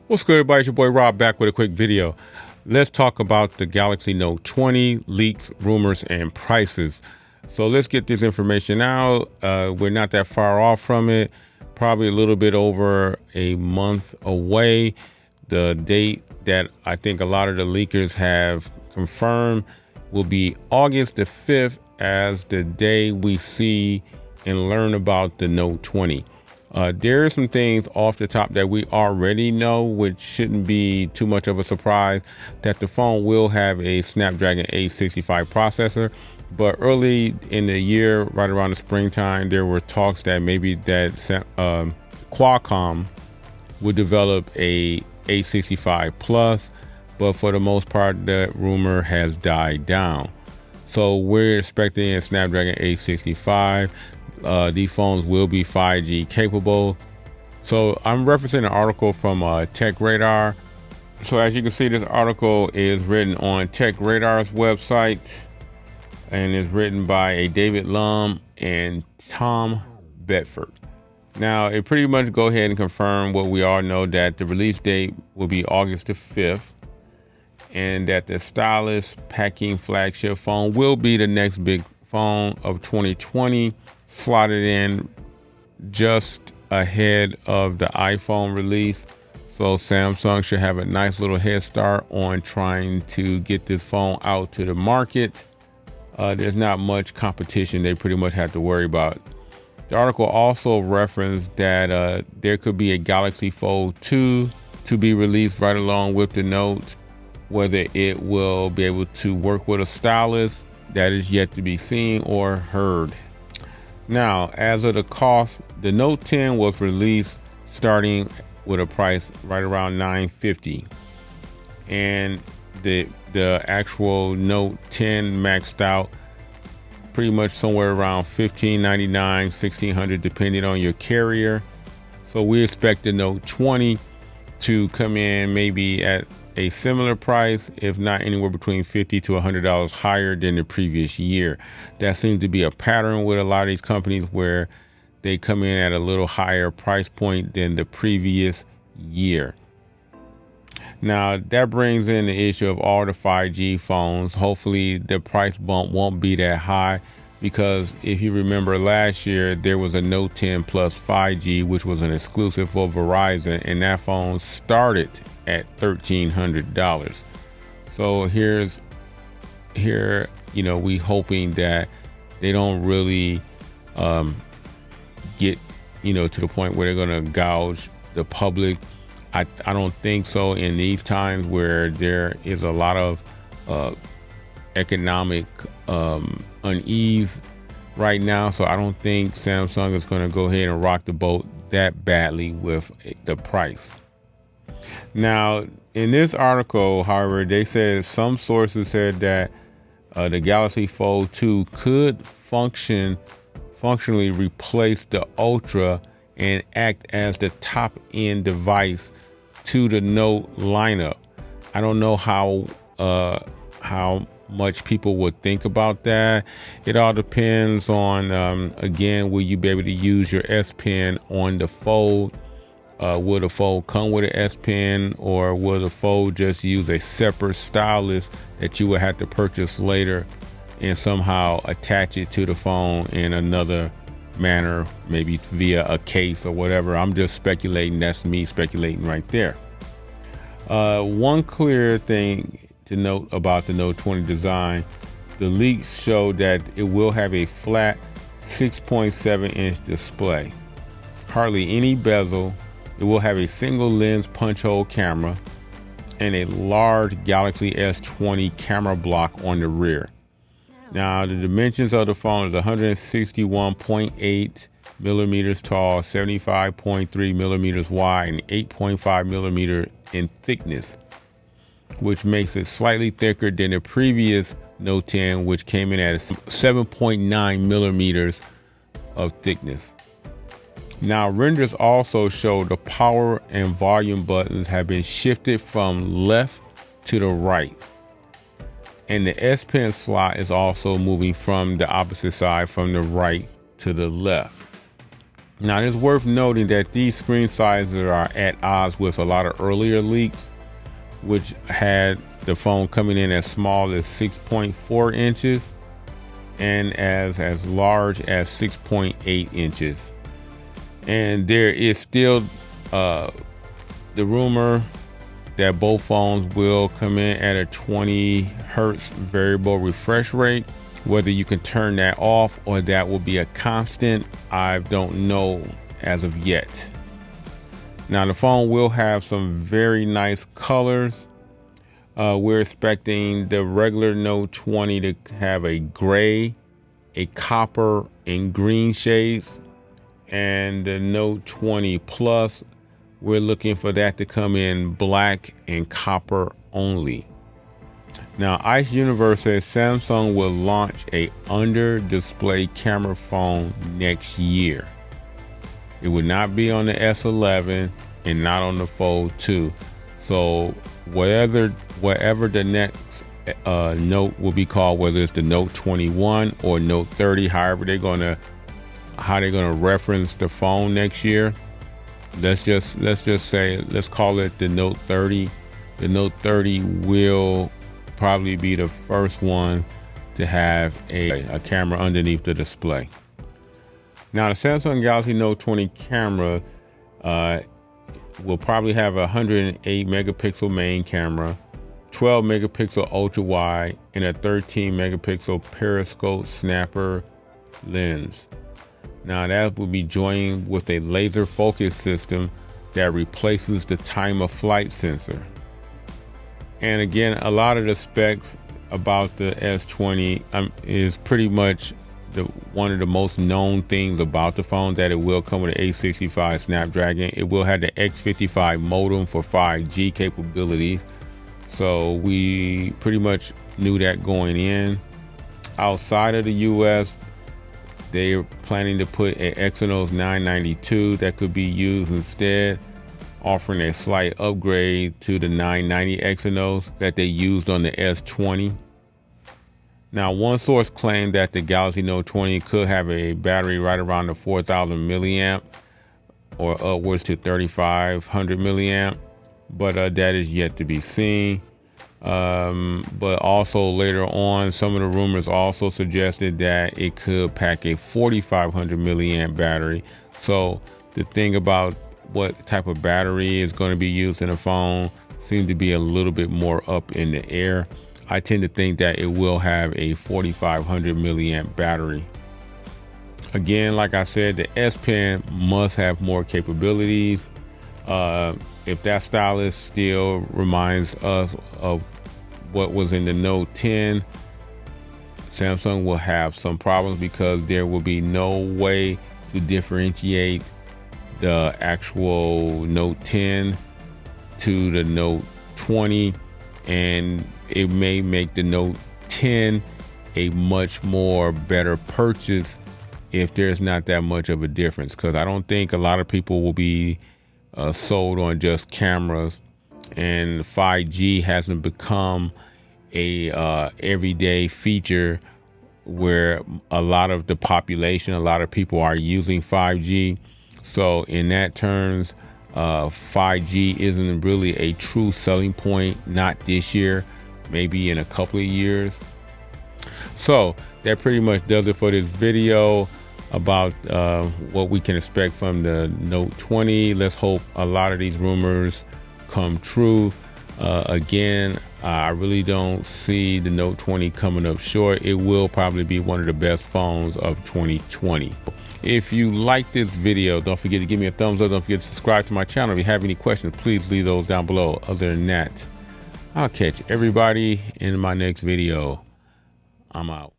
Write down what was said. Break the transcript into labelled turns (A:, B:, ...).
A: What's good, everybody? It's your boy Rob back with a quick video. Let's talk about the Galaxy Note 20 leaks, rumors, and prices. So let's get this information out. We're not that far off from it. Probably a little bit over a month away. The date that I think a lot of the leakers have confirmed will be August the 5th as the day we see and learn about the Note 20. There are some things off the top that we already know, which shouldn't be too much of a surprise, that the phone will have a Snapdragon 865 processor. But early in the year, right around the springtime, there were talks that maybe that Qualcomm would develop a 865 Plus, but for the most part, that rumor has died down. So we're expecting a Snapdragon 865. These phones will be 5G capable. So I'm referencing an article from TechRadar. So as you can see, this article is written on TechRadar's website and is written by a David Lum and Tom Bedford. Now, it pretty much go ahead and confirm what we all know, that the release date will be August the 5th, and that the stylish packing flagship phone will be the next big phone of 2020, slotted in just ahead of the iPhone release. So Samsung should have a nice little head start on trying to get this phone out to the market. There's not much competition they pretty much have to worry about. The article also referenced that there could be a Galaxy Fold 2 to be released right along with the Note. Whether it will be able to work with a stylus, that is yet to be seen or heard. Now, as of the cost, the Note 10 was released starting with a price right around $950, and the actual Note 10 maxed out pretty much somewhere around $1,599, $1,600 depending on your carrier. So we expect the Note 20 to come in maybe at a similar price, if not anywhere between $50 to $100 higher than the previous year. That seems to be a pattern with a lot of these companies, where they come in at a little higher price point than the previous year. Now, that brings in the issue of all the 5G phones. Hopefully the price bump won't be that high, because if you remember last year, there was a Note 10 Plus 5G, which was an exclusive for Verizon, and that phone started at $1,300. So here, we hoping that they don't really get, to the point where they're going to gouge the public. I don't think so in these times where there is a lot of economic unease right now. So I don't think Samsung is going to go ahead and rock the boat that badly with the price. Now, in this article, however, they said some sources said that the Galaxy Fold 2 could functionally replace the Ultra and act as the top-end device to the Note lineup. I don't know how much people would think about that. It all depends on, again, will you be able to use your S Pen on the Fold? Will the Fold come with an S Pen, or will the Fold just use a separate stylus that you would have to purchase later and somehow attach it to the phone in another manner, maybe via a case or whatever? I'm just speculating. That's me speculating right there. One clear thing to note about the Note 20 design, the leaks show that it will have a flat 6.7-inch display, hardly any bezel. It will have a single lens punch hole camera and a large Galaxy S20 camera block on the rear. Now, the dimensions of the phone is 161.8 millimeters tall, 75.3 millimeters wide, and 8.5 millimeter in thickness, which makes it slightly thicker than the previous Note 10, which came in at 7.9 millimeters of thickness. Now, renders also show the power and volume buttons have been shifted from left to the right, and the S Pen slot is also moving from the opposite side, from the right to the left. Now, it's worth noting that these screen sizes are at odds with a lot of earlier leaks, which had the phone coming in as small as 6.4 inches and as large as 6.8 inches. And there is still the rumor that both phones will come in at a 20 hertz variable refresh rate. Whether you can turn that off or that will be a constant, I don't know as of yet. Now, the phone will have some very nice colors. We're expecting the regular Note 20 to have a gray, a copper, and green shades. And the Note 20 Plus, we're looking for that to come in black and copper only. Now, Ice Universe says Samsung will launch a under-display camera phone next year. It would not be on the S11 and not on the Fold 2. So whatever the next Note will be called, whether it's the Note 21 or Note 30, however they're gonna reference the phone next year. Let's just say, let's call it the Note 30. The Note 30 will probably be the first one to have a camera underneath the display. Now, the Samsung Galaxy Note 20 camera will probably have a 108 megapixel main camera, 12 megapixel ultra wide, and a 13 megapixel periscope snapper lens. Now, that will be joined with a laser focus system that replaces the time of flight sensor. And again, a lot of the specs about the S20 is pretty much one of the most known things about the phone, that it will come with an A65 Snapdragon. It will have the X55 modem for 5G capabilities. So we pretty much knew that going in. Outside of the US, they're planning to put an Exynos 992 that could be used instead, offering a slight upgrade to the 990 Exynos that they used on the S20. Now, one source claimed that the Galaxy Note 20 could have a battery right around the 4,000 milliamp or upwards to 3,500 milliamp, but that is yet to be seen. But also later on, some of the rumors also suggested that it could pack a 4,500 milliamp battery. So the thing about what type of battery is going to be used in a phone seems to be a little bit more up in the air. I tend to think that it will have a 4,500 milliamp battery. Again, like I said, the S Pen must have more capabilities. If that stylus still reminds us of what was in the Note 10, Samsung will have some problems, because there will be no way to differentiate the actual Note 10 to the Note 20, and it may make the Note 10 a much more better purchase if there's not that much of a difference, because I don't think a lot of people will be sold on just cameras, and 5G hasn't become a everyday feature where a lot of the population, a lot of people are using 5G. So in that terms, 5G isn't really a true selling point, not this year, maybe in a couple of years. So that pretty much does it for this video about what we can expect from the Note 20. Let's hope a lot of these rumors come true. Again, I really don't see the Note 20 coming up short. It will probably be one of the best phones of 2020. If you like this video, don't forget to give me a thumbs up. Don't forget to subscribe to my channel. If you have any questions, please leave those down below. Other than that, I'll catch everybody in my next video. I'm out.